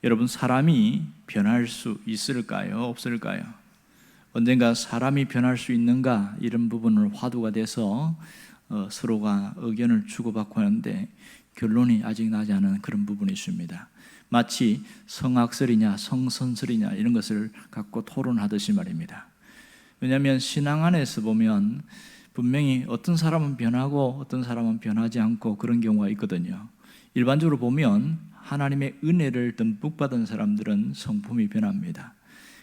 여러분, 사람이 변할 수 있을까요? 없을까요? 언젠가 사람이 변할 수 있는가, 이런 부분을 화두가 돼서 서로가 의견을 주고받고 하는데 결론이 아직 나지 않은 그런 부분이 있습니다. 마치 성악설이냐 성선설이냐 이런 것을 갖고 토론하듯이 말입니다. 왜냐하면 신앙 안에서 보면 분명히 어떤 사람은 변하고 어떤 사람은 변하지 않고 그런 경우가 있거든요. 일반적으로 보면 하나님의 은혜를 듬뿍 받은 사람들은 성품이 변합니다.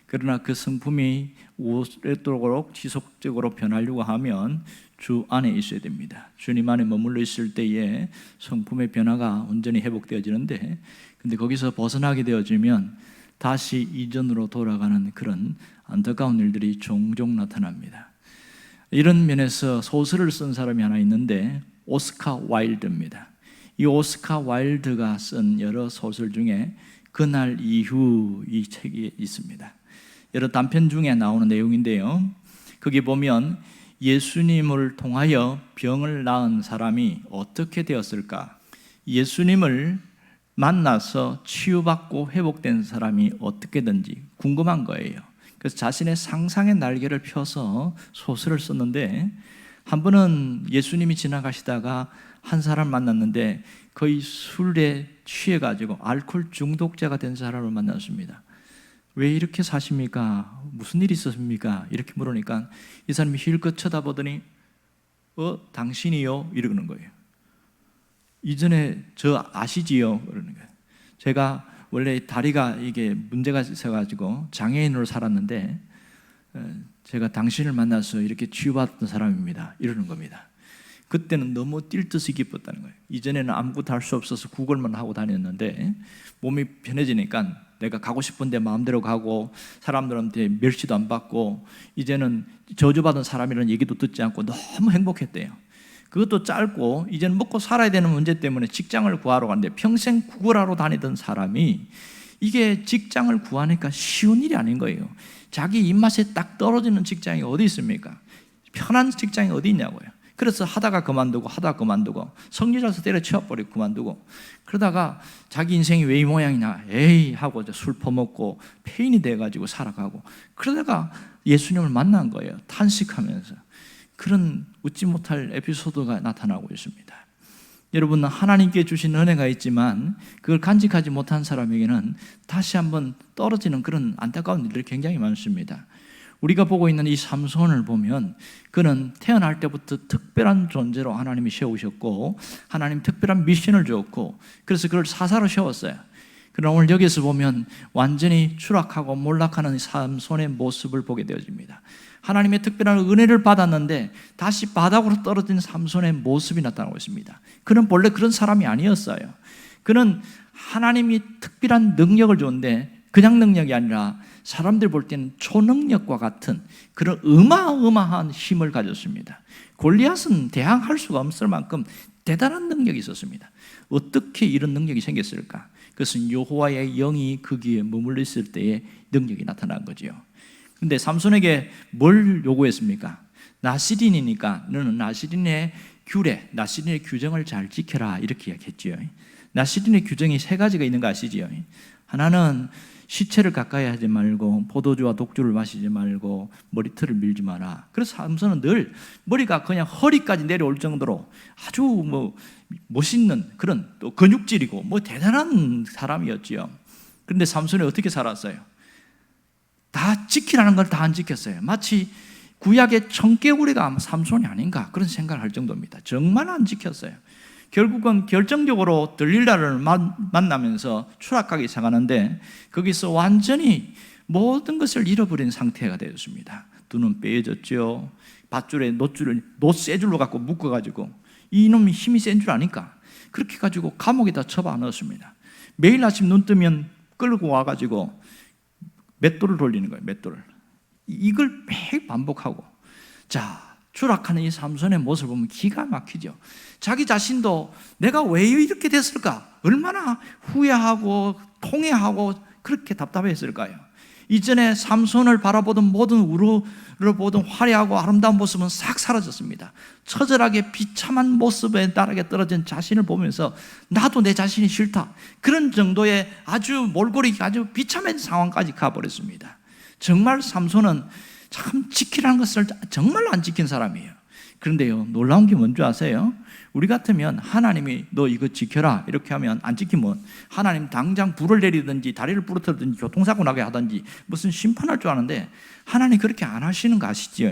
그러나 그 성품이 오랫도록 지속적으로 변하려고 하면 주 안에 있어야 됩니다. 주님 안에 머물러 있을 때에 성품의 변화가 온전히 회복되어지는데, 근데 거기서 벗어나게 되어지면 다시 이전으로 돌아가는 그런 안타까운 일들이 종종 나타납니다. 이런 면에서 소설을 쓴 사람이 하나 있는데 오스카 와일드입니다. 이 오스카 와일드가 쓴 여러 소설 중에 그날 이후 이 책이 있습니다. 여러 단편 중에 나오는 내용인데요, 거기 보면 예수님을 통하여 병을 낳은 사람이 어떻게 되었을까, 예수님을 만나서 치유받고 회복된 사람이 어떻게든지 궁금한 거예요. 그래서 자신의 상상의 날개를 펴서 소설을 썼는데, 한 번은 예수님이 지나가시다가 한 사람 만났는데 거의 술에 취해가지고 알코올 중독자가 된 사람을 만났습니다. 왜 이렇게 사십니까? 무슨 일이 있었습니까? 이렇게 물으니까 이 사람이 힐끗 쳐다보더니 당신이요? 이러는 거예요. 이전에 저 아시지요? 그러는 거예요. 제가 원래 다리가 이게 문제가 있어가지고 장애인으로 살았는데 제가 당신을 만나서 이렇게 치유받았던 사람입니다. 이러는 겁니다. 그때는 너무 뛸 듯이 기뻤다는 거예요. 이전에는 아무것도 할 수 없어서 구걸만 하고 다녔는데 몸이 편해지니까 내가 가고 싶은데 마음대로 가고 사람들한테 멸시도 안 받고 이제는 저주받은 사람이라는 얘기도 듣지 않고 너무 행복했대요. 그것도 짧고 이제는 먹고 살아야 되는 문제 때문에 직장을 구하러 갔는데 평생 구걸하러 다니던 사람이 이게 직장을 구하니까 쉬운 일이 아닌 거예요. 자기 입맛에 딱 떨어지는 직장이 어디 있습니까? 편한 직장이 어디 있냐고요. 그래서 하다가 그만두고 성질나서 때려치워버리고 그만두고, 그러다가 자기 인생이 왜 이 모양이냐 에이 하고 술 퍼먹고 폐인이 돼가지고 살아가고, 그러다가 예수님을 만난 거예요. 탄식하면서. 그런 웃지 못할 에피소드가 나타나고 있습니다. 여러분, 하나님께 주신 은혜가 있지만 그걸 간직하지 못한 사람에게는 다시 한번 떨어지는 그런 안타까운 일들이 굉장히 많습니다. 우리가 보고 있는 이 삼손을 보면 그는 태어날 때부터 특별한 존재로 하나님이 세우셨고 하나님 특별한 미션을 주었고 그래서 그를 사사로 세웠어요. 그러나 오늘 여기서 보면 완전히 추락하고 몰락하는 삼손의 모습을 보게 되어집니다. 하나님의 특별한 은혜를 받았는데 다시 바닥으로 떨어진 삼손의 모습이 나타나고 있습니다. 그는 본래 그런 사람이 아니었어요. 그는 하나님이 특별한 능력을 줬는데 그냥 능력이 아니라 사람들 볼 때는 초능력과 같은 그런 어마어마한 힘을 가졌습니다. 골리앗은 대항할 수가 없을 만큼 대단한 능력이 있었습니다. 어떻게 이런 능력이 생겼을까? 그것은 여호와의 영이 거기에 머물러 있을 때의 능력이 나타난 거죠. 그런데 삼손에게 뭘 요구했습니까? 나시린이니까 너는 나시린의 규례, 나시린의 규정을 잘 지켜라, 이렇게 이야기했죠. 나시린의 규정이 세 가지가 있는 거 아시죠? 하나는 시체를 가까이 하지 말고 포도주와 독주를 마시지 말고 머리털을 밀지 마라. 그래서 삼손은 늘 머리가 그냥 허리까지 내려올 정도로 아주 멋있는 그런 또 근육질이고 대단한 사람이었지요. 그런데 삼손이 어떻게 살았어요? 다 지키라는 걸 다 안 지켰어요. 마치 구약의 청개구리가 삼손이 아닌가 그런 생각을 할 정도입니다. 정말 안 지켰어요. 결국은 결정적으로 들릴라를 만나면서 추락하기 시작하는데 거기서 완전히 모든 것을 잃어버린 상태가 되었습니다. 눈은 빼어졌죠. 밧줄에 놋쇠줄로 갖고 묶어가지고 이놈이 힘이 센 줄 아니까 그렇게 가지고 감옥에다 처박 넣었습니다. 매일 아침 눈 뜨면 끌고 와가지고 맷돌을 돌리는 거예요. 맷돌을. 이걸 매일 반복하고, 자, 추락하는 이 삼손의 모습을 보면 기가 막히죠. 자기 자신도 내가 왜 이렇게 됐을까? 얼마나 후회하고 통회하고 그렇게 답답했을까요? 이전에 삼손을 바라보던 모든 우르를 보던 화려하고 아름다운 모습은 싹 사라졌습니다. 처절하게 비참한 모습에 나락에 떨어진 자신을 보면서 나도 내 자신이 싫다, 그런 정도의 아주 몰골이 아주 비참한 상황까지 가버렸습니다. 정말 삼손은 참 지키라는 것을 정말로 안 지킨 사람이에요. 그런데요, 놀라운 게 뭔지 아세요? 우리 같으면 하나님이 너 이거 지켜라 이렇게 하면 안 지키면 하나님 당장 불을 내리든지 다리를 부러뜨리든지 교통사고 나게 하든지 무슨 심판할 줄 아는데, 하나님 그렇게 안 하시는 거 아시죠?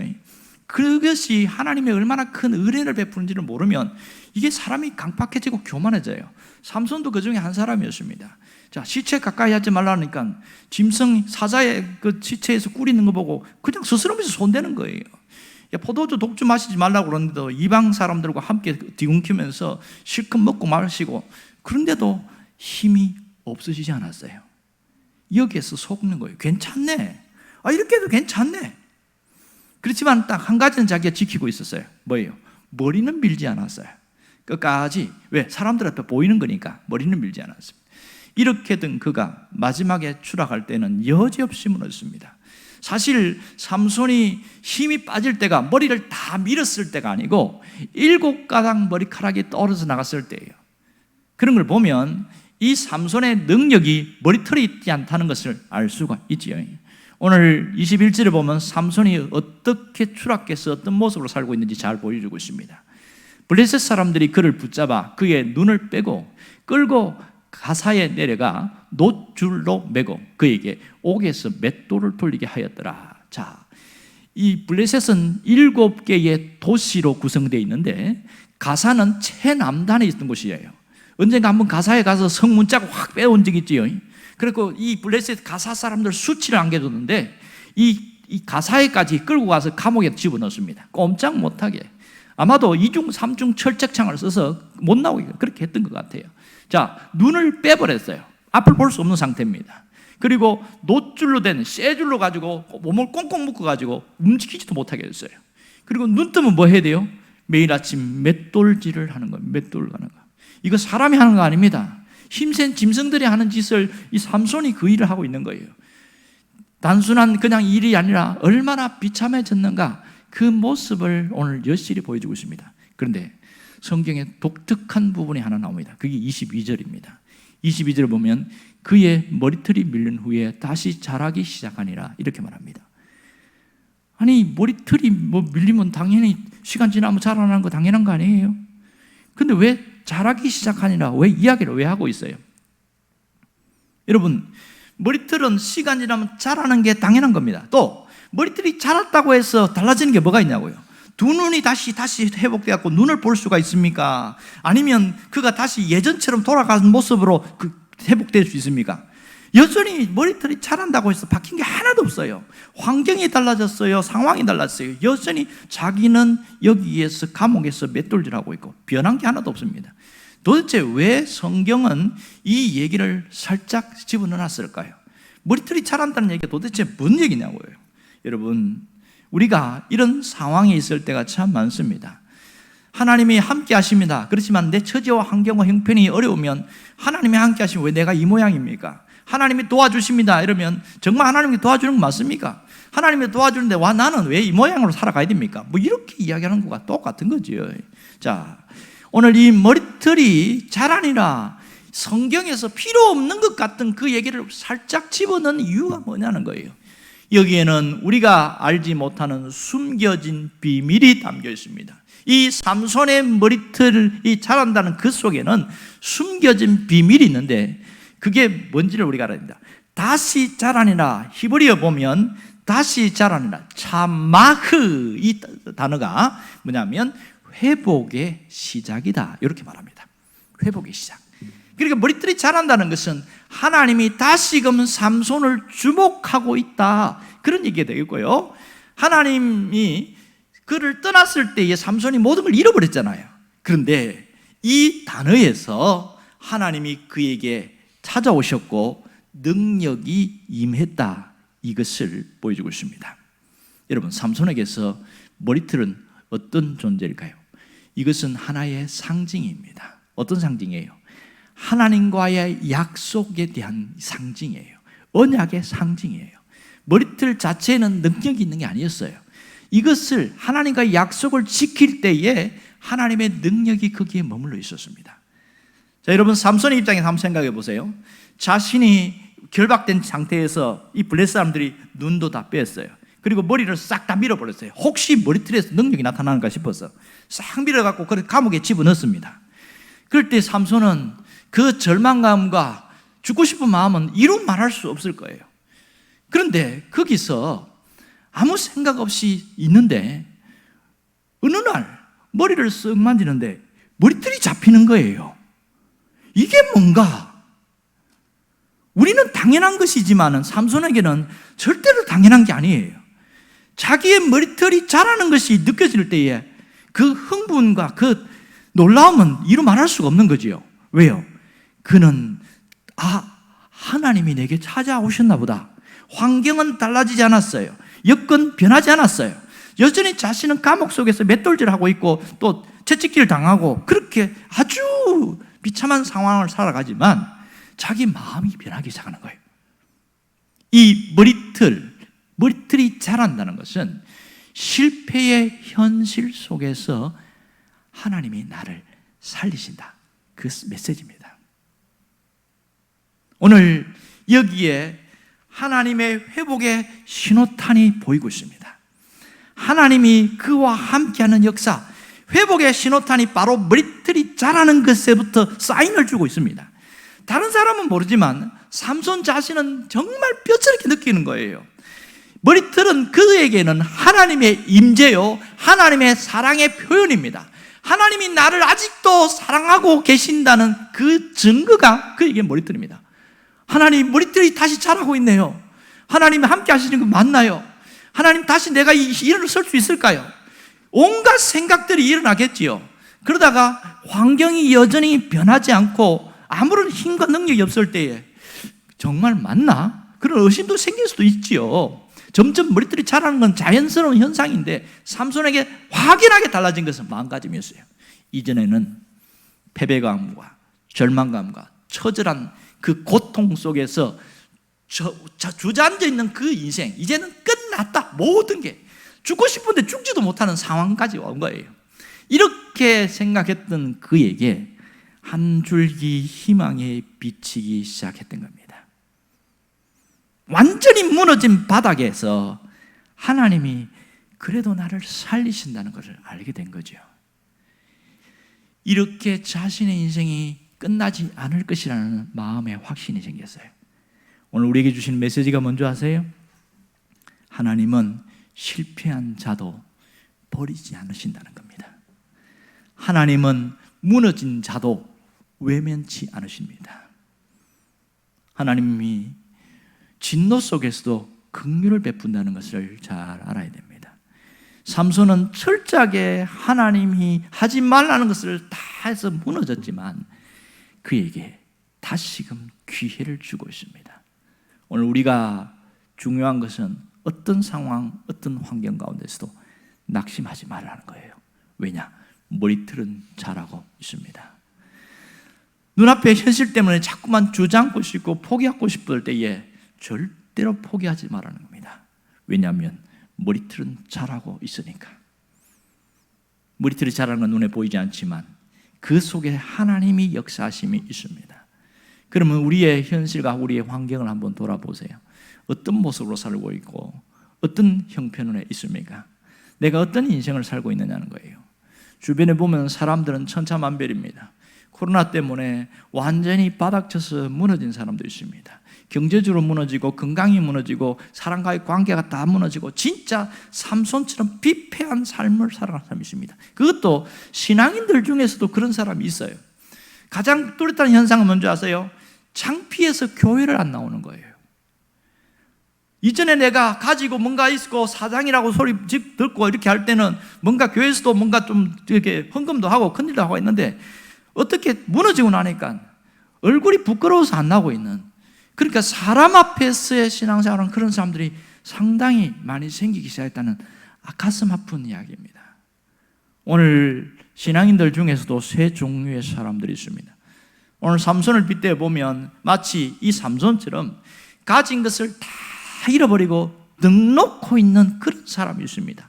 그것이 하나님의 얼마나 큰 은혜를 베푸는지를 모르면 이게 사람이 강팍해지고 교만해져요. 삼손도 그 중에 한 사람이었습니다. 자, 시체 가까이 하지 말라니까 짐승 사자의 그 시체에서 꿀 있는 거 보고 그냥 스스럼에서 손대는 거예요. 포도주 독주 마시지 말라고 그러는데도 이방 사람들과 함께 뒤엉키면서 실컷 먹고 마시고, 그런데도 힘이 없어지지 않았어요. 여기에서 속는 거예요. 괜찮네, 이렇게 해도 괜찮네. 그렇지만 딱 한 가지는 자기가 지키고 있었어요. 뭐예요? 머리는 밀지 않았어요. 끝까지. 왜? 사람들 앞에 보이는 거니까 머리는 밀지 않았습니다. 이렇게 된 그가 마지막에 추락할 때는 여지없이 무너졌습니다. 사실 삼손이 힘이 빠질 때가 머리를 다 밀었을 때가 아니고 7가닥 머리카락이 떨어져 나갔을 때예요. 그런 걸 보면 이 삼손의 능력이 머리털이 있지 않다는 것을 알 수가 있지요. 오늘 21절에 보면 삼손이 어떻게 추락해서 어떤 모습으로 살고 있는지 잘 보여주고 있습니다. 블레셋 사람들이 그를 붙잡아 그의 눈을 빼고 끌고 가사에 내려가 놋줄로 매고 그에게 옥에서 맷돌을 돌리게 하였더라. 자, 이 블레셋은 7개의 도시로 구성되어 있는데 가사는 최남단에 있던 곳이에요. 언젠가 한번 가사에 가서 성문짝 확 빼온 적이 있지요. 그리고 이 블레셋 가사 사람들 수치를 안겨줬는데 이 가사에까지 끌고 가서 감옥에 집어넣습니다. 꼼짝 못하게. 아마도 2중 3중 철책창을 써서 못 나오게 그렇게 했던 것 같아요. 자, 눈을 빼버렸어요. 앞을 볼 수 없는 상태입니다. 그리고 놋줄로 된 쇠줄로 가지고 몸을 꽁꽁 묶어가지고 움직이지도 못하게 했어요. 그리고 눈 뜨면 뭐 해야 돼요? 매일 아침 맷돌질을 하는 거예요. 맷돌 가는 거. 이거 사람이 하는 거 아닙니다. 힘센 짐승들이 하는 짓을 이 삼손이 그 일을 하고 있는 거예요. 단순한 그냥 일이 아니라 얼마나 비참해졌는가, 그 모습을 오늘 여실히 보여주고 있습니다. 그런데 성경에 독특한 부분이 하나 나옵니다. 그게 22절입니다. 22절을 보면 그의 머리털이 밀린 후에 다시 자라기 시작하니라 이렇게 말합니다. 아니, 머리털이 밀리면 당연히 시간 지나면 자라나는 거 당연한 거 아니에요? 근데 왜 자라기 시작하니라, 왜 이야기를 왜 하고 있어요? 여러분, 머리털은 시간 지나면 자라는 게 당연한 겁니다. 또 머리털이 자랐다고 해서 달라지는 게 뭐가 있냐고요? 두 눈이 다시 회복되었고 눈을 볼 수가 있습니까? 아니면 그가 다시 예전처럼 돌아가는 모습으로 회복될 수 있습니까? 여전히 머리털이 자란다고 해서 바뀐 게 하나도 없어요. 환경이 달라졌어요. 상황이 달랐어요. 여전히 자기는 여기에서 감옥에서 맷돌질하고 있고 변한 게 하나도 없습니다. 도대체 왜 성경은 이 얘기를 살짝 집어넣었을까요? 머리털이 자란다는 얘기가 도대체 뭔 얘기냐고요. 여러분, 우리가 이런 상황에 있을 때가 참 많습니다. 하나님이 함께 하십니다. 그렇지만 내 처지와 환경과 형편이 어려우면 하나님이 함께 하시면 왜 내가 이 모양입니까? 하나님이 도와주십니다. 이러면 정말 하나님이 도와주는 거 맞습니까? 하나님이 도와주는데 와 나는 왜 이 모양으로 살아가야 됩니까? 이렇게 이야기하는 것과 똑같은 거죠. 자, 오늘 이 머리털이 자라니라 성경에서 필요 없는 것 같은 그 얘기를 살짝 집어넣은 이유가 뭐냐는 거예요. 여기에는 우리가 알지 못하는 숨겨진 비밀이 담겨 있습니다. 이 삼손의 머리털이 자란다는 그 속에는 숨겨진 비밀이 있는데 그게 뭔지를 우리가 알아야 됩니다. 다시 자라니라, 히브리어 보면 다시 자라니라, 차마흐, 이 단어가 뭐냐면 회복의 시작이다 이렇게 말합니다. 회복의 시작. 그러니까 머리털이 자란다는 것은 하나님이 다시금 삼손을 주목하고 있다, 그런 얘기가 되겠고요. 하나님이 그를 떠났을 때에 삼손이 모든 걸 잃어버렸잖아요. 그런데 이 단어에서 하나님이 그에게 찾아오셨고 능력이 임했다, 이것을 보여주고 있습니다. 여러분, 삼손에게서 머리털은 어떤 존재일까요? 이것은 하나의 상징입니다. 어떤 상징이에요? 하나님과의 약속에 대한 상징이에요. 언약의 상징이에요. 머리털 자체에는 능력이 있는 게 아니었어요. 이것을 하나님과 약속을 지킬 때에 하나님의 능력이 거기에 머물러 있었습니다. 자, 여러분 삼손의 입장에서 한번 생각해 보세요. 자신이 결박된 상태에서 이 블레셋 사람들이 눈도 다 뺐어요. 그리고 머리를 싹 다 밀어버렸어요. 혹시 머리털에서 능력이 나타나는가 싶어서 싹 밀어갖고 그 감옥에 집어넣습니다. 그럴 때 삼손은 그 절망감과 죽고 싶은 마음은 이루 말할 수 없을 거예요. 그런데 거기서 아무 생각 없이 있는데 어느 날 머리를 쓱 만지는데 머리털이 잡히는 거예요. 이게 뭔가? 우리는 당연한 것이지만 삼손에게는 절대로 당연한 게 아니에요. 자기의 머리털이 자라는 것이 느껴질 때에 그 흥분과 그 놀라움은 이루 말할 수가 없는 거지요. 왜요? 그는 하나님이 내게 찾아오셨나 보다. 환경은 달라지지 않았어요. 여건 변하지 않았어요. 여전히 자신은 감옥 속에서 맷돌질하고 있고 또 채찍질 당하고 그렇게 아주 비참한 상황을 살아가지만 자기 마음이 변하기 시작하는 거예요. 이 머리털이 자란다는 것은 실패의 현실 속에서 하나님이 나를 살리신다. 그 메시지입니다. 오늘 여기에 하나님의 회복의 신호탄이 보이고 있습니다. 하나님이 그와 함께하는 역사, 회복의 신호탄이 바로 머리털이 자라는 것에부터 사인을 주고 있습니다. 다른 사람은 모르지만 삼손 자신은 정말 뼈저리게 느끼는 거예요. 머리털은 그에게는 하나님의 임재요, 하나님의 사랑의 표현입니다. 하나님이 나를 아직도 사랑하고 계신다는 그 증거가 그에게 머리털입니다. 하나님, 머리털이 다시 자라고 있네요. 하나님이 함께 하시는 거 맞나요? 하나님, 다시 내가 이 일을 설 수 있을까요? 온갖 생각들이 일어나겠지요. 그러다가 환경이 여전히 변하지 않고 아무런 힘과 능력이 없을 때에 정말 맞나? 그런 의심도 생길 수도 있지요. 점점 머리털이 자라는 건 자연스러운 현상인데 삼손에게 확연하게 달라진 것은 마음가짐이었어요. 이전에는 패배감과 절망감과 처절한 그 고통 속에서 주저앉아 있는 그 인생, 이제는 끝났다. 모든 게 죽고 싶은데 죽지도 못하는 상황까지 온 거예요. 이렇게 생각했던 그에게 한 줄기 희망이 비치기 시작했던 겁니다. 완전히 무너진 바닥에서 하나님이 그래도 나를 살리신다는 것을 알게 된 거죠. 이렇게 자신의 인생이 끝나지 않을 것이라는 마음의 확신이 생겼어요. 오늘 우리에게 주신 메시지가 뭔지 아세요? 하나님은 실패한 자도 버리지 않으신다는 겁니다. 하나님은 무너진 자도 외면치 않으십니다. 하나님이 진노 속에서도 긍휼을 베푼다는 것을 잘 알아야 됩니다. 삼손은 철저하게 하나님이 하지 말라는 것을 다 해서 무너졌지만 그에게 다시금 기회를 주고 있습니다. 오늘 우리가 중요한 것은 어떤 상황, 어떤 환경 가운데서도 낙심하지 말라는 거예요. 왜냐? 머리털은 자라고 있습니다. 눈앞의 현실 때문에 자꾸만 주저앉고 싶고 포기하고 싶을 때에 절대로 포기하지 말라는 겁니다. 왜냐하면 머리털은 자라고 있으니까. 머리털이 자라는 건 눈에 보이지 않지만 그 속에 하나님이 역사하심이 있습니다. 그러면 우리의 현실과 우리의 환경을 한번 돌아보세요. 어떤 모습으로 살고 있고 어떤 형편에 있습니까? 내가 어떤 인생을 살고 있느냐는 거예요. 주변에 보면 사람들은 천차만별입니다. 코로나 때문에 완전히 바닥쳐서 무너진 사람도 있습니다. 경제적으로 무너지고 건강이 무너지고 사람과의 관계가 다 무너지고 진짜 삼손처럼 비패한 삶을 살아가는 사람이 있습니다. 그것도 신앙인들 중에서도 그런 사람이 있어요. 가장 뚜렷한 현상은 뭔지 아세요? 창피해서 교회를 안 나오는 거예요. 이전에 내가 가지고 뭔가 있고 사장이라고 소리 듣고 이렇게 할 때는 뭔가 교회에서도 뭔가 좀 이렇게 헌금도 하고 큰일도 하고 있는데 어떻게 무너지고 나니까 얼굴이 부끄러워서 안 나오고 있는, 그러니까 사람 앞에서의 신앙생활은 그런 사람들이 상당히 많이 생기기 시작했다는 가슴 아픈 이야기입니다. 오늘 신앙인들 중에서도 세 종류의 사람들이 있습니다. 오늘 삼손을 빗대어 보면 마치 이 삼손처럼 가진 것을 다 잃어버리고 넉놓고 있는 그런 사람이 있습니다.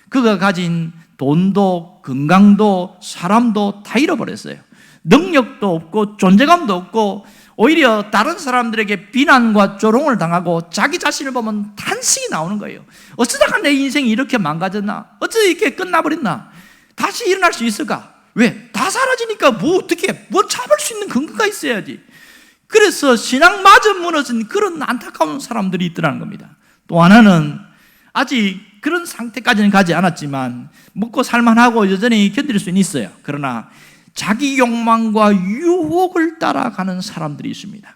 그가 가진 돈도 건강도 사람도 다 잃어버렸어요. 능력도 없고 존재감도 없고 오히려 다른 사람들에게 비난과 조롱을 당하고 자기 자신을 보면 탄식이 나오는 거예요. 어쩌다가 내 인생이 이렇게 망가졌나? 어쩌다 이렇게 끝나버렸나? 다시 일어날 수 있을까? 왜? 다 사라지니까 어떻게 잡을 수 있는 근거가 있어야지. 그래서 신앙마저 무너진 그런 안타까운 사람들이 있더라는 겁니다. 또 하나는 아직 그런 상태까지는 가지 않았지만 먹고 살만하고 여전히 견딜 수는 있어요. 그러나 자기 욕망과 유혹을 따라가는 사람들이 있습니다.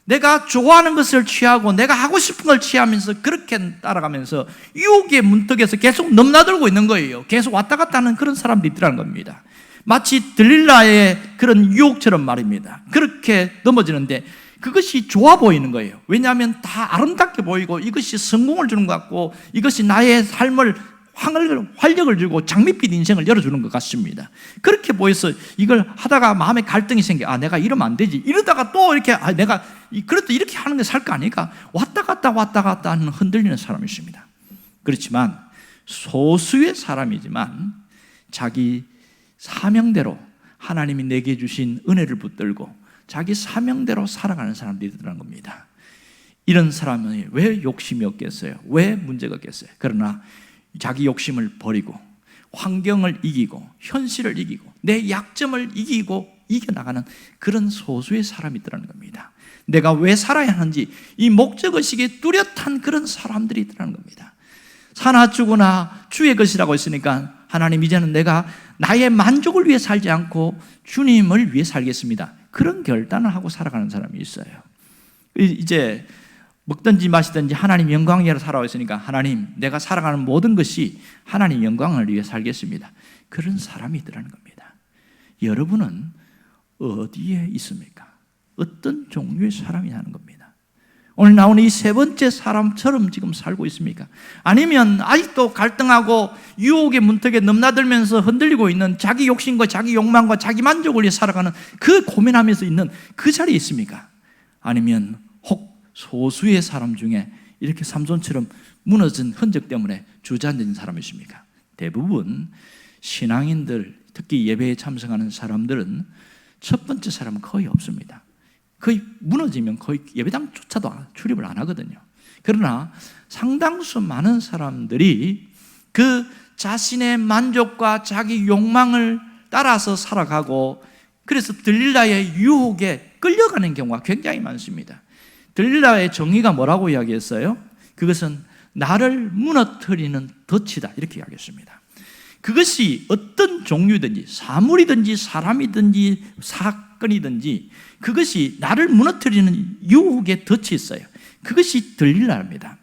내가 좋아하는 것을 취하고 내가 하고 싶은 걸 취하면서 그렇게 따라가면서 유혹의 문턱에서 계속 넘나들고 있는 거예요. 계속 왔다 갔다 하는 그런 사람들이 있더라는 겁니다. 마치 들릴라의 그런 유혹처럼 말입니다. 그렇게 넘어지는데 그것이 좋아 보이는 거예요. 왜냐하면 다 아름답게 보이고 이것이 성공을 주는 것 같고 이것이 나의 삶을 활력을 주고 장밋빛 인생을 열어주는 것 같습니다. 그렇게 보여서 이걸 하다가 마음에 갈등이 생겨. 내가 이러면 안 되지. 이러다가 또 이렇게 내가 그래도 이렇게 하는 게 살 거 아니까 왔다 갔다 하는 흔들리는 사람이 있습니다. 그렇지만 소수의 사람이지만 자기 사명대로 하나님이 내게 주신 은혜를 붙들고 자기 사명대로 살아가는 사람들이 있더라는 겁니다. 이런 사람은 왜 욕심이 없겠어요? 왜 문제가 없겠어요? 그러나 자기 욕심을 버리고 환경을 이기고 현실을 이기고 내 약점을 이기고 이겨나가는 그런 소수의 사람이 있더라는 겁니다. 내가 왜 살아야 하는지 이 목적의식에 뚜렷한 그런 사람들이 있더라는 겁니다. 사나 죽으나 주의 것이라고 했으니까 하나님 이제는 내가 나의 만족을 위해 살지 않고 주님을 위해 살겠습니다. 그런 결단을 하고 살아가는 사람이 있어요. 이제 먹든지 마시든지 하나님 영광 위하여 살아오고 있으니까 하나님 내가 살아가는 모든 것이 하나님 영광을 위해 살겠습니다. 그런 사람이 있더라는 겁니다. 여러분은 어디에 있습니까? 어떤 종류의 사람이냐는 겁니다. 오늘 나오는 이 세 번째 사람처럼 지금 살고 있습니까? 아니면 아직도 갈등하고 유혹의 문턱에 넘나들면서 흔들리고 있는 자기 욕심과 자기 욕망과 자기 만족을 위해 살아가는 그 고민하면서 있는 그 자리에 있습니까? 아니면 혹 소수의 사람 중에 이렇게 삼손처럼 무너진 흔적 때문에 주저앉은 사람이 있습니까? 대부분 신앙인들, 특히 예배에 참석하는 사람들은 첫 번째 사람은 거의 없습니다. 거의 무너지면 거의 예배당조차도 출입을 안 하거든요. 그러나 상당수 많은 사람들이 그 자신의 만족과 자기 욕망을 따라서 살아가고 그래서 들릴라의 유혹에 끌려가는 경우가 굉장히 많습니다. 들릴라의 정의가 뭐라고 이야기했어요? 그것은 나를 무너뜨리는 덫이다 이렇게 이야기했습니다. 그것이 어떤 종류든지 사물이든지 사람이든지 사건이든지 그것이 나를 무너뜨리는 유혹의 덫이 있어요. 그것이 들릴라입니다.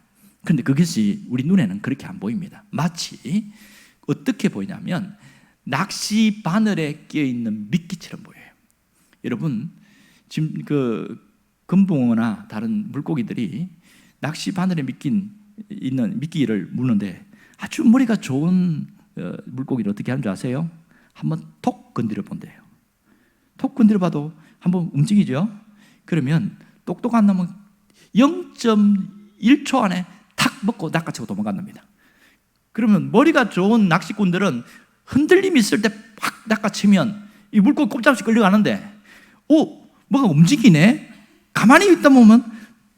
그런데 그것이 우리 눈에는 그렇게 안 보입니다. 마치 어떻게 보이냐면 낚시 바늘에 끼어있는 미끼처럼 보여요. 여러분 지금 그 금붕어나 다른 물고기들이 낚시 바늘에 있는 미끼를 무는데 아주 머리가 좋은 물고기를 어떻게 하는 줄 아세요? 한번 톡 건드려 본대요. 톡 건드려 봐도 한번 움직이죠? 그러면 똑똑한 놈은 0.1초 안에 탁 먹고 낚아채고 도망간답니다. 그러면 머리가 좋은 낚시꾼들은 흔들림이 있을 때 확 낚아치면 이 물고기 꼼짝없이 끌려가는데 뭐가 움직이네? 가만히 있다 보면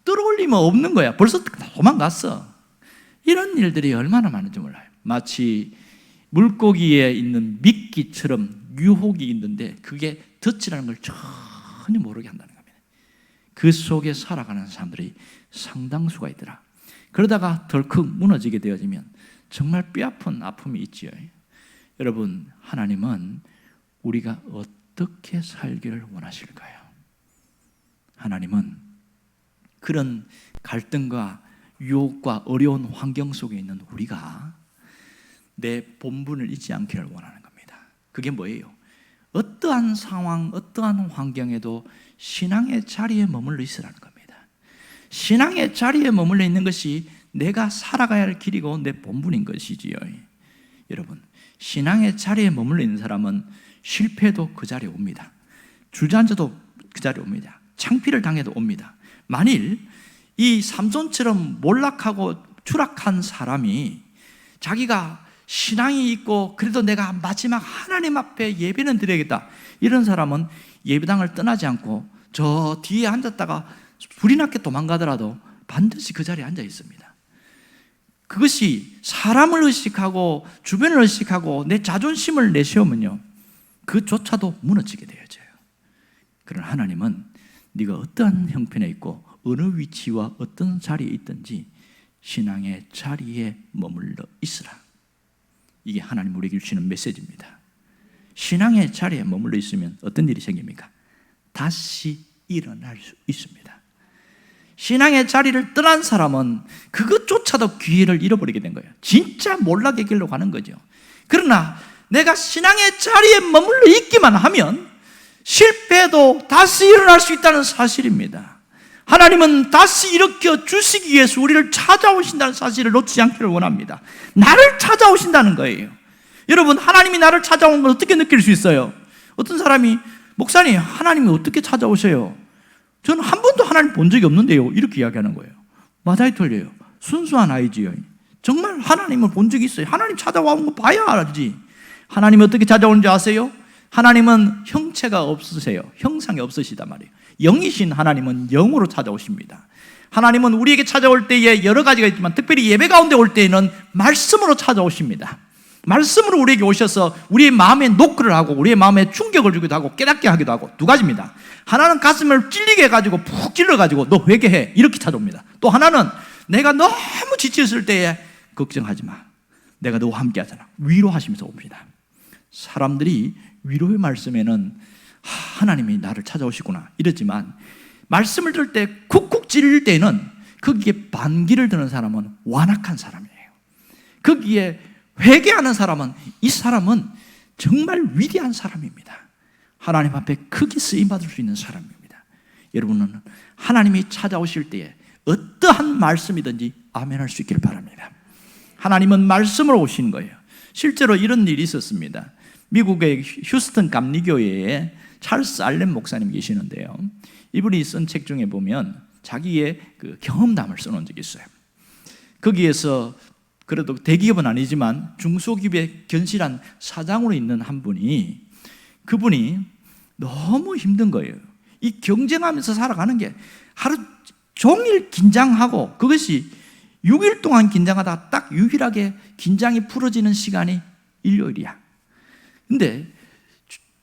끌어올리면 없는 거야. 벌써 도망갔어. 이런 일들이 얼마나 많은지 몰라요. 마치 물고기에 있는 미끼처럼 유혹이 있는데 그게 덫이라는 걸 전혀 모르게 한다는 겁니다. 그 속에 살아가는 사람들이 상당수가 있더라. 그러다가 덜컥 무너지게 되어지면 정말 뼈아픈 아픔이 있지요. 여러분, 하나님은 우리가 어떻게 살기를 원하실까요? 하나님은 그런 갈등과 유혹과 어려운 환경 속에 있는 우리가 내 본분을 잊지 않기를 원하는 겁니다. 그게 뭐예요? 어떠한 상황, 어떠한 환경에도 신앙의 자리에 머물러 있으라는 겁니다. 신앙의 자리에 머물러 있는 것이 내가 살아가야 할 길이고 내 본분인 것이지요. 여러분, 신앙의 자리에 머물러 있는 사람은 실패도 그 자리에 옵니다. 주저앉아도 그 자리에 옵니다. 창피를 당해도 옵니다. 만일 이 삼손처럼 몰락하고 추락한 사람이 자기가 신앙이 있고 그래도 내가 마지막 하나님 앞에 예배는 드려야겠다, 이런 사람은 예배당을 떠나지 않고 저 뒤에 앉았다가 불이 났게 도망가더라도 반드시 그 자리에 앉아 있습니다. 그것이 사람을 의식하고 주변을 의식하고 내 자존심을 내세우면요, 그조차도 무너지게 되어져요. 그러나 하나님은 네가 어떠한 형편에 있고 어느 위치와 어떤 자리에 있든지 신앙의 자리에 머물러 있으라. 이게 하나님 우리에게 주시는 메시지입니다. 신앙의 자리에 머물러 있으면 어떤 일이 생깁니까? 다시 일어날 수 있습니다. 신앙의 자리를 떠난 사람은 그것조차도 기회를 잃어버리게 된 거예요. 진짜 몰락의 길로 가는 거죠. 그러나 내가 신앙의 자리에 머물러 있기만 하면 실패해도 다시 일어날 수 있다는 사실입니다. 하나님은 다시 일으켜 주시기 위해서 우리를 찾아오신다는 사실을 놓치지 않기를 원합니다. 나를 찾아오신다는 거예요. 여러분, 하나님이 나를 찾아오는 걸 어떻게 느낄 수 있어요? 어떤 사람이 목사님, 하나님이 어떻게 찾아오셔요? 저는 한 번도 하나님 본 적이 없는데요, 이렇게 이야기하는 거예요. 맞아요, 틀려요? 순수한 아이지요. 정말 하나님을 본 적이 있어요. 하나님 찾아오는 거 봐야 알지. 하나님이 어떻게 찾아오는지 아세요? 하나님은 형체가 없으세요. 형상이 없으시단 말이에요. 영이신 하나님은 영으로 찾아오십니다. 하나님은 우리에게 찾아올 때에 여러 가지가 있지만 특별히 예배 가운데 올 때에는 말씀으로 찾아오십니다. 말씀으로 우리에게 오셔서 우리의 마음에 노크를 하고 우리의 마음에 충격을 주기도 하고 깨닫게 하기도 하고 두 가지입니다. 하나는 가슴을 찔리게 해가지고 푹 찔러가지고 너 회개해, 이렇게 찾아옵니다. 또 하나는 내가 너무 지쳤을 때에 걱정하지 마, 내가 너와 함께 하잖아, 위로하시면서 옵니다. 사람들이 위로의 말씀에는 하나님이 나를 찾아오시구나 이러지만 말씀을 들을 때 쿡쿡 찔릴 때는 거기에 반기를 드는 사람은 완악한 사람이에요. 거기에 회개하는 사람은, 이 사람은 정말 위대한 사람입니다. 하나님 앞에 크게 쓰임받을 수 있는 사람입니다. 여러분은 하나님이 찾아오실 때에 어떠한 말씀이든지 아멘할 수 있기를 바랍니다. 하나님은 말씀으로 오신 거예요. 실제로 이런 일이 있었습니다. 미국의 휴스턴 감리교회에 찰스 알렌 목사님 계시는데요, 이분이 쓴 책 중에 보면 자기의 그 경험담을 써놓은 적이 있어요. 거기에서 그래도 대기업은 아니지만 중소기업의 견실한 사장으로 있는 한 분이, 그분이 너무 힘든 거예요. 이 경쟁하면서 살아가는 게 하루 종일 긴장하고, 그것이 6일 동안 긴장하다가 딱 유일하게 긴장이 풀어지는 시간이 일요일이야. 근데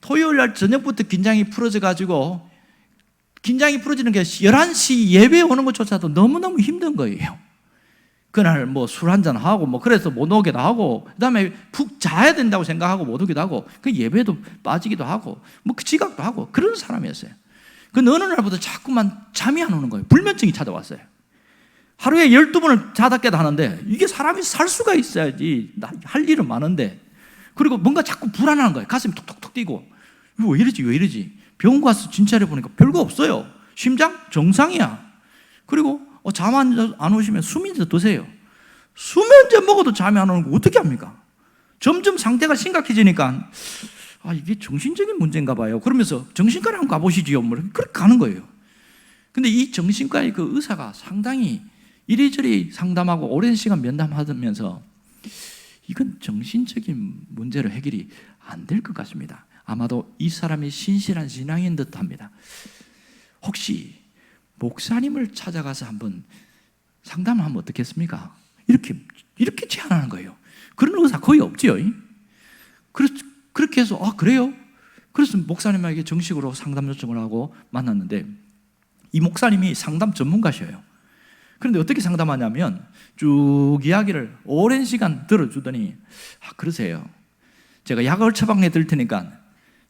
토요일 날 저녁부터 긴장이 풀어져 가지고, 긴장이 풀어지는 게 11시 예배에 오는 것조차도 너무너무 힘든 거예요. 그날 뭐 술 한잔 하고 뭐 그래서 못 오기도 하고, 그 다음에 푹 자야 된다고 생각하고 못 오기도 하고, 그 예배도 빠지기도 하고 뭐 지각도 하고 그런 사람이었어요. 그 어느 날부터 자꾸만 잠이 안 오는 거예요. 불면증이 찾아왔어요. 하루에 12번을 자다 깨다 하는데, 이게 사람이 살 수가 있어야지, 할 일은 많은데. 그리고 뭔가 자꾸 불안한 거예요. 가슴이 톡톡톡 뛰고, 이거 왜 이러지 왜 이러지. 병원 가서 진찰해 보니까 별거 없어요. 심장 정상이야. 그리고 잠 안 오시면 수면제 드세요. 수면제 먹어도 잠이 안 오는 거 어떻게 합니까? 점점 상태가 심각해지니까 이게 정신적인 문제인가 봐요. 그러면서 정신과를 한번 가보시지요. 뭐 그렇게 가는 거예요. 근데 이 정신과의 그 의사가 상당히 이리저리 상담하고 오랜 시간 면담하면서 이건 정신적인 문제로 해결이 안 될 것 같습니다. 아마도 이 사람이 신실한 신앙인 듯합니다. 혹시 목사님을 찾아가서 한번 상담을 하면 어떻겠습니까? 이렇게 제안하는 거예요. 그런 의사 거의 없지요. 그렇게 해서 그래요? 그래서 목사님에게 정식으로 상담 요청을 하고 만났는데, 이 목사님이 상담 전문가셔요. 그런데 어떻게 상담하냐면 쭉 이야기를 오랜 시간 들어주더니, 그러세요. 제가 약을 처방해 드릴 테니까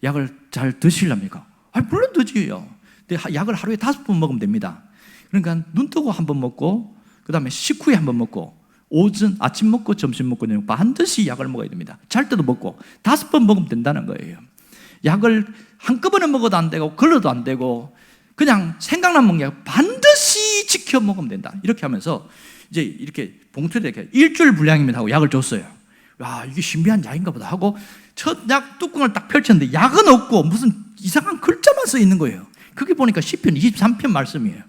약을 잘 드시렵니까? 물론 드지요. 근데 약을 하루에 5번 먹으면 됩니다. 그러니까 눈 뜨고 한 번 먹고, 그 다음에 식후에 한 번 먹고, 오전 아침 먹고 점심 먹고 반드시 약을 먹어야 됩니다. 잘 때도 먹고 5번 먹으면 된다는 거예요. 약을 한꺼번에 먹어도 안 되고 걸러도 안 되고 그냥 생각나면 먹는 게 반드시 지켜 먹으면 된다. 이렇게 하면서 이제 이렇게 봉투에 이렇게 일주일 분량입니다 하고 약을 줬어요. 이게 신비한 약인가 보다 하고 첫 약 뚜껑을 딱 펼쳤는데 약은 없고 무슨 이상한 글자만 써 있는 거예요. 그게 보니까 시편 23편 말씀이에요.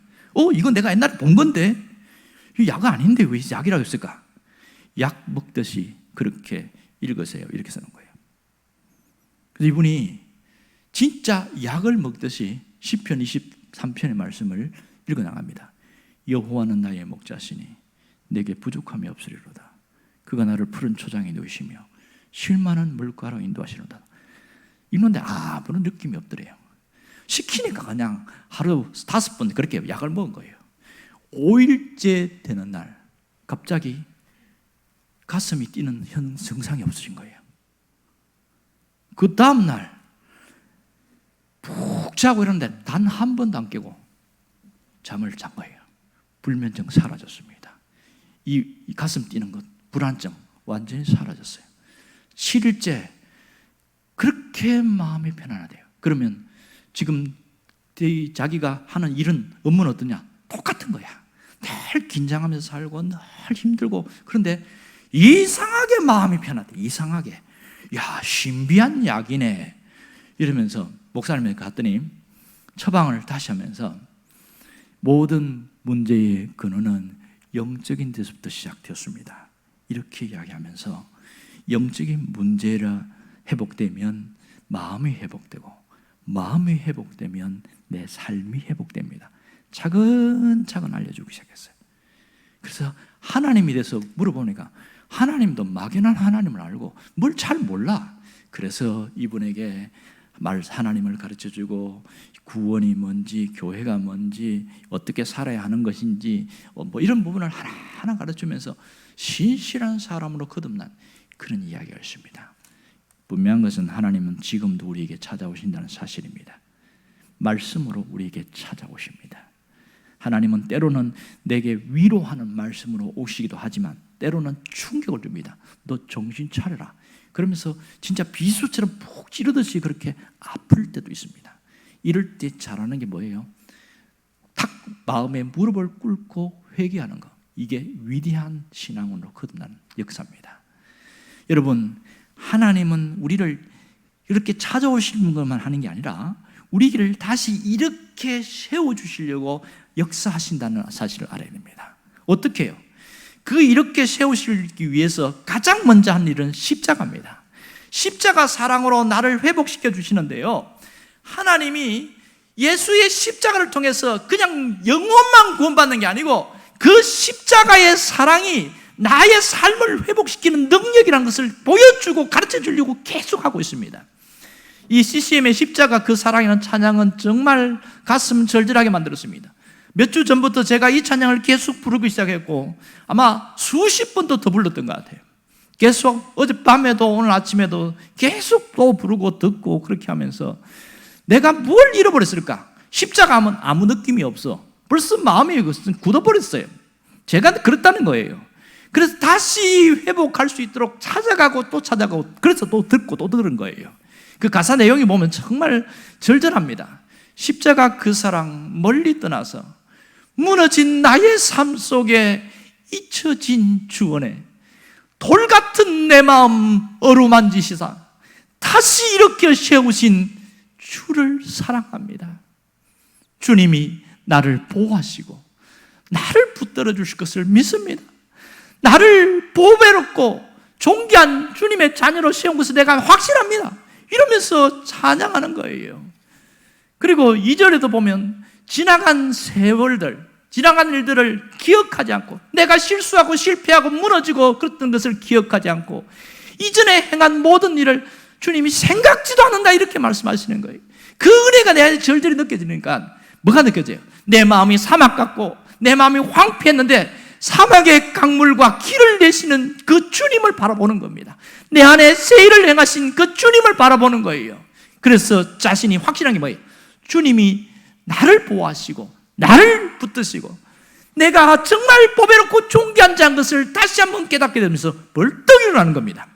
이건 내가 옛날에 본 건데 이 약 아닌데 왜 약이라고 했을까? 약 먹듯이 그렇게 읽으세요. 이렇게 쓰는 거예요. 그래서 이분이 진짜 약을 먹듯이 시편 23편의 말씀을 읽어나갑니다. 여호와는 나의 목자시니 내게 부족함이 없으리로다. 그가 나를 푸른 초장에 누이시며 쉴만한 물가로 인도하시로다. 읽는데 아무런 느낌이 없더래요. 시키니까 그냥 하루 5번 그렇게 약을 먹은 거예요. 5일째 되는 날 갑자기 가슴이 뛰는 증상이 없어진 거예요. 그 다음 날 푹 자고 이러는데 단 한 번도 안 깨고 잠을 잔 거예요. 불면증 사라졌습니다. 이 가슴 뛰는 것, 불안증 완전히 사라졌어요. 7일째 그렇게 마음이 편안하대요. 그러면 지금 자기가 하는 일은, 업무는 어떠냐? 똑같은 거야. 늘 긴장하면서 살고 늘 힘들고, 그런데 이상하게 마음이 편하대. 이상하게. 야, 신비한 약이네 이러면서 목사님에게 갔더니 처방을 다시 하면서 모든 문제의 근원은 영적인 데서부터 시작되었습니다. 이렇게 이야기하면서 영적인 문제가 회복되면 마음이 회복되고, 마음이 회복되면 내 삶이 회복됩니다. 차근차근 알려주기 시작했어요. 그래서 하나님에 대해서 물어보니까 하나님도 막연한 하나님을 알고 뭘 잘 몰라. 그래서 이분에게 하나님을 가르쳐주고 구원이 뭔지, 교회가 뭔지, 어떻게 살아야 하는 것인지 뭐 이런 부분을 하나하나 가르치면서 신실한 사람으로 거듭난 그런 이야기가 있습니다. 분명한 것은 하나님은 지금도 우리에게 찾아오신다는 사실입니다. 말씀으로 우리에게 찾아오십니다. 하나님은 때로는 내게 위로하는 말씀으로 오시기도 하지만 때로는 충격을 줍니다. 너 정신 차려라. 그러면서 진짜 비수처럼 푹 찌르듯이 그렇게 아플 때도 있습니다. 이럴 때 잘하는 게 뭐예요? 탁 마음에 무릎을 꿇고 회개하는 것. 이게 위대한 신앙으로 거듭나는 역사입니다. 여러분, 하나님은 우리를 이렇게 찾아오시는 것만 하는 게 아니라 우리를 다시 이렇게 세워주시려고 역사하신다는 사실을 알아야 됩니다. 어떻게 해요? 이렇게 세우시기 위해서 가장 먼저 한 일은 십자가입니다. 십자가 사랑으로 나를 회복시켜 주시는데요, 하나님이 예수의 십자가를 통해서 그냥 영혼만 구원받는 게 아니고 그 십자가의 사랑이 나의 삶을 회복시키는 능력이라는 것을 보여주고 가르쳐 주려고 계속하고 있습니다. 이 CCM의 십자가 그 사랑이라는 찬양은 정말 가슴 절절하게 만들었습니다. 몇 주 전부터 제가 이 찬양을 계속 부르기 시작했고 아마 수십 번도 더 불렀던 것 같아요. 계속 어젯밤에도 오늘 아침에도 계속 또 부르고 듣고 그렇게 하면서 내가 뭘 잃어버렸을까? 십자가 하면 아무 느낌이 없어. 벌써 마음이 굳어버렸어요. 제가 그렇다는 거예요. 그래서 다시 회복할 수 있도록 찾아가고 또 찾아가고, 그래서 또 듣고 또 들은 거예요. 그 가사 내용이 보면 정말 절절합니다. 십자가 그 사랑 멀리 떠나서 무너진 나의 삶 속에 잊혀진 주원에 돌 같은 내 마음 어루만지시사 다시 이렇게 세우신 주를 사랑합니다. 주님이 나를 보호하시고 나를 붙들어 주실 것을 믿습니다. 나를 보배롭고 존귀한 주님의 자녀로 세운 것을 내가 확신합니다. 이러면서 찬양하는 거예요. 그리고 2절에도 보면 지나간 세월들, 지나간 일들을 기억하지 않고, 내가 실수하고 실패하고 무너지고 그랬던 것을 기억하지 않고 이전에 행한 모든 일을 주님이 생각지도 않는다, 이렇게 말씀하시는 거예요. 그 은혜가 내 안에 절절히 느껴지니까 뭐가 느껴져요? 내 마음이 사막 같고 내 마음이 황폐했는데 사막의 강물과 길을 내시는 그 주님을 바라보는 겁니다. 내 안에 새 일을 행하신 그 주님을 바라보는 거예요. 그래서 자신이 확신한 게 뭐예요? 주님이 나를 보호하시고 나를 붙드시고 내가 정말 보배롭고 존귀한 자인 것을 다시 한번 깨닫게 되면서 벌떡 일어나는 겁니다.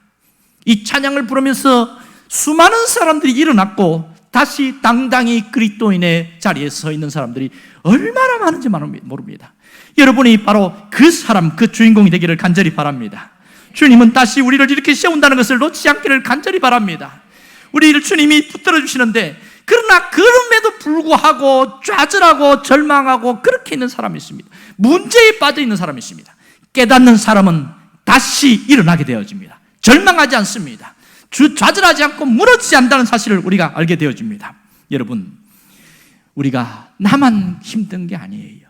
이 찬양을 부르면서 수많은 사람들이 일어났고 다시 당당히 그리스도인의 자리에 서 있는 사람들이 얼마나 많은지 모릅니다. 여러분이 바로 그 사람, 그 주인공이 되기를 간절히 바랍니다. 주님은 다시 우리를 이렇게 세운다는 것을 놓치지 않기를 간절히 바랍니다. 우리를 주님이 붙들어 주시는데 그러나 그럼에도 불구하고 좌절하고 절망하고 그렇게 있는 사람이 있습니다. 문제에 빠져 있는 사람이 있습니다. 깨닫는 사람은 다시 일어나게 되어집니다. 절망하지 않습니다. 좌절하지 않고 무너지지 않는다는 사실을 우리가 알게 되어집니다. 여러분, 우리가 나만 힘든 게 아니에요.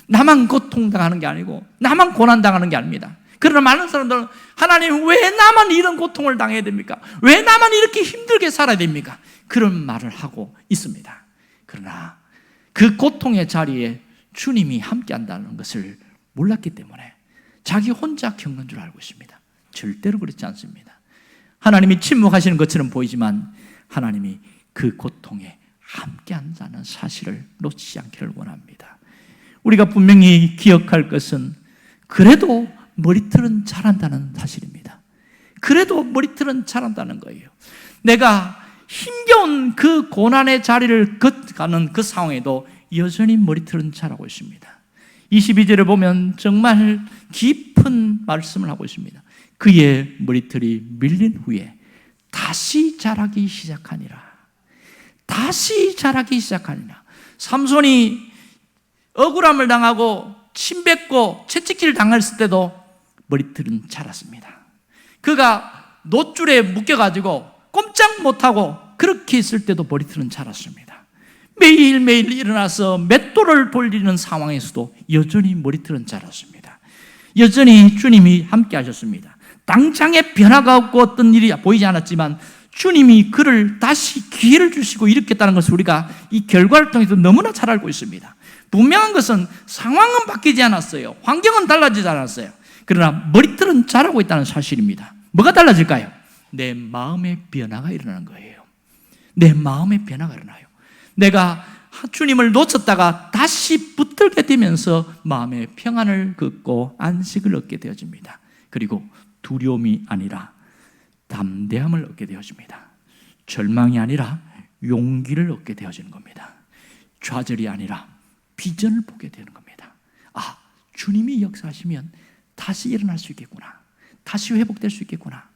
나만 고통당하는 게 아니고 나만 고난당하는 게 아닙니다. 그러나 많은 사람들은 하나님 왜 나만 이런 고통을 당해야 됩니까? 왜 나만 이렇게 힘들게 살아야 됩니까? 그런 말을 하고 있습니다. 그러나 그 고통의 자리에 주님이 함께 한다는 것을 몰랐기 때문에 자기 혼자 겪는 줄 알고 있습니다. 절대로 그렇지 않습니다. 하나님이 침묵하시는 것처럼 보이지만 하나님이 그 고통에 함께 한다는 사실을 놓치지 않기를 원합니다. 우리가 분명히 기억할 것은 그래도 머리털은 자란다는 사실입니다. 그래도 머리털은 자란다는 거예요. 내가 힘겨운 그 고난의 자리를 걷가는 그 상황에도 여전히 머리털은 자라고 있습니다. 22절을 보면 정말 깊은 말씀을 하고 있습니다. 그의 머리털이 밀린 후에 다시 자라기 시작하니라. 다시 자라기 시작하니라. 삼손이 억울함을 당하고 침뱉고 채찍질을 당했을 때도 머리털은 자랐습니다. 그가 놋줄에 묶여가지고 꼼짝 못하고 그렇게 있을 때도 머리털은 자랐습니다. 매일매일 일어나서 맷돌을 돌리는 상황에서도 여전히 머리털은 자랐습니다. 여전히 주님이 함께 하셨습니다. 당장의 변화가 없고 어떤 일이 보이지 않았지만 주님이 그를 다시 기회를 주시고 일으켰다는 것을 우리가 이 결과를 통해서 너무나 잘 알고 있습니다. 분명한 것은 상황은 바뀌지 않았어요. 환경은 달라지지 않았어요. 그러나 머리털은 자라고 있다는 사실입니다. 뭐가 달라질까요? 내 마음의 변화가 일어나는 거예요. 내 마음의 변화가 일어나요. 내가 주님을 놓쳤다가 다시 붙들게 되면서 마음의 평안을 긋고 안식을 얻게 되어집니다. 그리고 두려움이 아니라 담대함을 얻게 되어집니다. 절망이 아니라 용기를 얻게 되어지는 겁니다. 좌절이 아니라 비전을 보게 되는 겁니다. 아, 주님이 역사하시면 다시 일어날 수 있겠구나. 다시 회복될 수 있겠구나.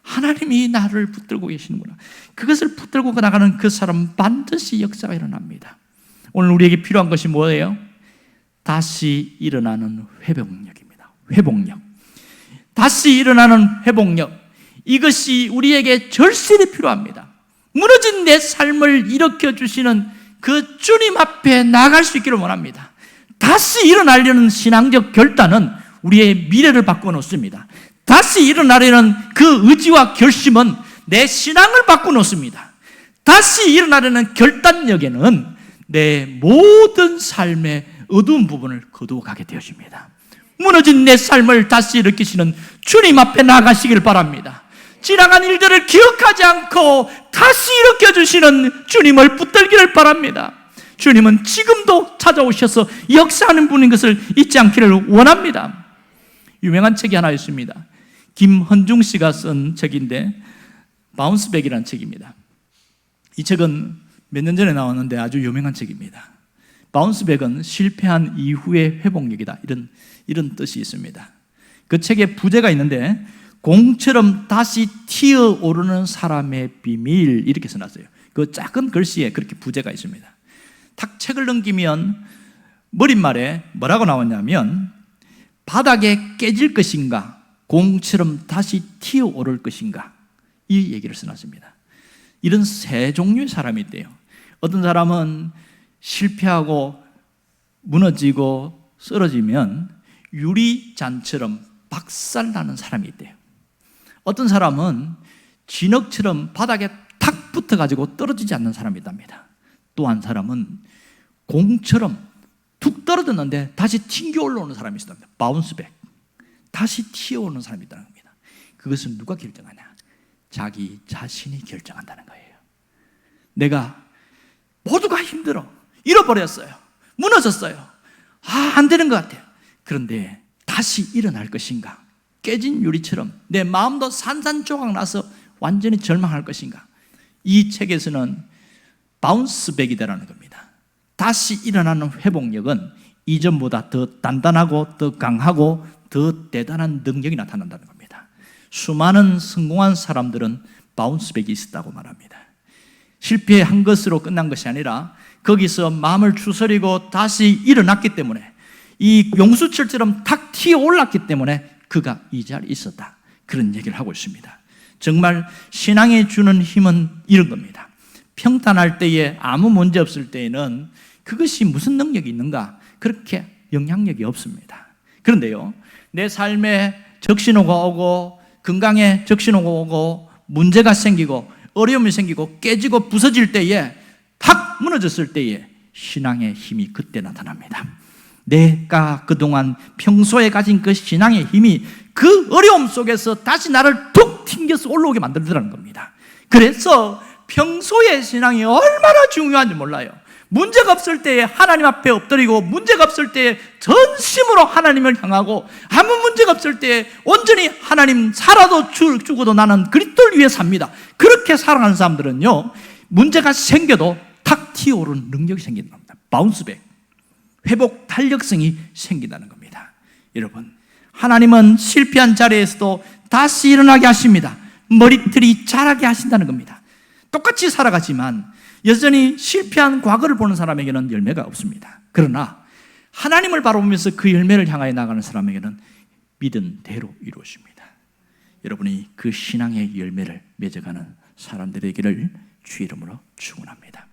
하나님이 나를 붙들고 계시는구나. 그것을 붙들고 나가는 그 사람은 반드시 역사가 일어납니다. 오늘 우리에게 필요한 것이 뭐예요? 다시 일어나는 회복력입니다. 회복력. 다시 일어나는 회복력. 이것이 우리에게 절실히 필요합니다. 무너진 내 삶을 일으켜주시는 그 주님 앞에 나갈 수 있기를 원합니다. 다시 일어나려는 신앙적 결단은 우리의 미래를 바꿔놓습니다. 다시 일어나려는 그 의지와 결심은 내 신앙을 바꿔놓습니다. 다시 일어나려는 결단력에는 내 모든 삶의 어두운 부분을 거두어가게 되어집니다. 무너진 내 삶을 다시 일으키시는 주님 앞에 나가시길 바랍니다. 지나간 일들을 기억하지 않고 다시 일으켜주시는 주님을 붙들기를 바랍니다. 주님은 지금도 찾아오셔서 역사하는 분인 것을 잊지 않기를 원합니다. 유명한 책이 하나 있습니다. 김헌중 씨가 쓴 책인데 바운스백이라는 책입니다. 이 책은 몇 년 전에 나왔는데 아주 유명한 책입니다. 바운스백은 실패한 이후의 회복력이다, 이런 뜻이 있습니다. 그 책에 부제가 있는데 공처럼 다시 튀어오르는 사람의 비밀, 이렇게 써놨어요. 그 작은 글씨에 그렇게 부제가 있습니다. 탁 책을 넘기면 머릿말에 뭐라고 나왔냐면 바닥에 깨질 것인가, 공처럼 다시 튀어오를 것인가, 이 얘기를 써놨습니다. 이런 세 종류의 사람이 있대요. 어떤 사람은 실패하고 무너지고 쓰러지면 유리잔처럼 박살나는 사람이 있대요. 어떤 사람은 진흙처럼 바닥에 탁 붙어가지고 떨어지지 않는 사람이 있답니다. 또 한 사람은 공처럼 툭 떨어졌는데 다시 튕겨 올라오는 사람이 있답니다. 바운스백. 다시 튀어오는 사람이 있다는 겁니다. 그것은 누가 결정하냐? 자기 자신이 결정한다는 거예요. 내가 모두가 힘들어, 잃어버렸어요, 무너졌어요, 안 되는 것 같아요. 그런데 다시 일어날 것인가? 깨진 유리처럼 내 마음도 산산조각 나서 완전히 절망할 것인가? 이 책에서는 바운스백이다라는 겁니다. 다시 일어나는 회복력은 이전보다 더 단단하고 더 강하고 더 대단한 능력이 나타난다는 겁니다. 수많은 성공한 사람들은 바운스백이 있었다고 말합니다. 실패한 것으로 끝난 것이 아니라 거기서 마음을 추스리고 다시 일어났기 때문에, 이 용수철처럼 탁 튀어 올랐기 때문에 그가 이 자리에 있었다, 그런 얘기를 하고 있습니다. 정말 신앙이 주는 힘은 이런 겁니다. 평탄할 때에, 아무 문제 없을 때에는 그것이 무슨 능력이 있는가? 그렇게 영향력이 없습니다. 그런데요, 내 삶에 적신호가 오고, 건강에 적신호가 오고, 문제가 생기고, 어려움이 생기고, 깨지고 부서질 때에, 탁 무너졌을 때에 신앙의 힘이 그때 나타납니다. 내가 그동안 평소에 가진 그 신앙의 힘이 그 어려움 속에서 다시 나를 툭 튕겨서 올라오게 만들더라는 겁니다. 그래서 평소에 신앙이 얼마나 중요한지 몰라요. 문제가 없을 때에 하나님 앞에 엎드리고, 문제가 없을 때에 전심으로 하나님을 향하고, 아무 문제가 없을 때에 온전히 하나님, 살아도 죽어도 나는 그리스도를 위해 삽니다, 그렇게 살아가는 사람들은요, 문제가 생겨도 탁 튀어오르는 능력이 생기는 겁니다. 바운스백, 회복 탄력성이 생긴다는 겁니다. 여러분, 하나님은 실패한 자리에서도 다시 일어나게 하십니다. 머리털이 자라게 하신다는 겁니다. 똑같이 살아가지만 여전히 실패한 과거를 보는 사람에게는 열매가 없습니다. 그러나 하나님을 바라보면서 그 열매를 향하여 나가는 사람에게는 믿은 대로 이루어집니다. 여러분이 그 신앙의 열매를 맺어가는 사람들에게를 주 이름으로 축원합니다.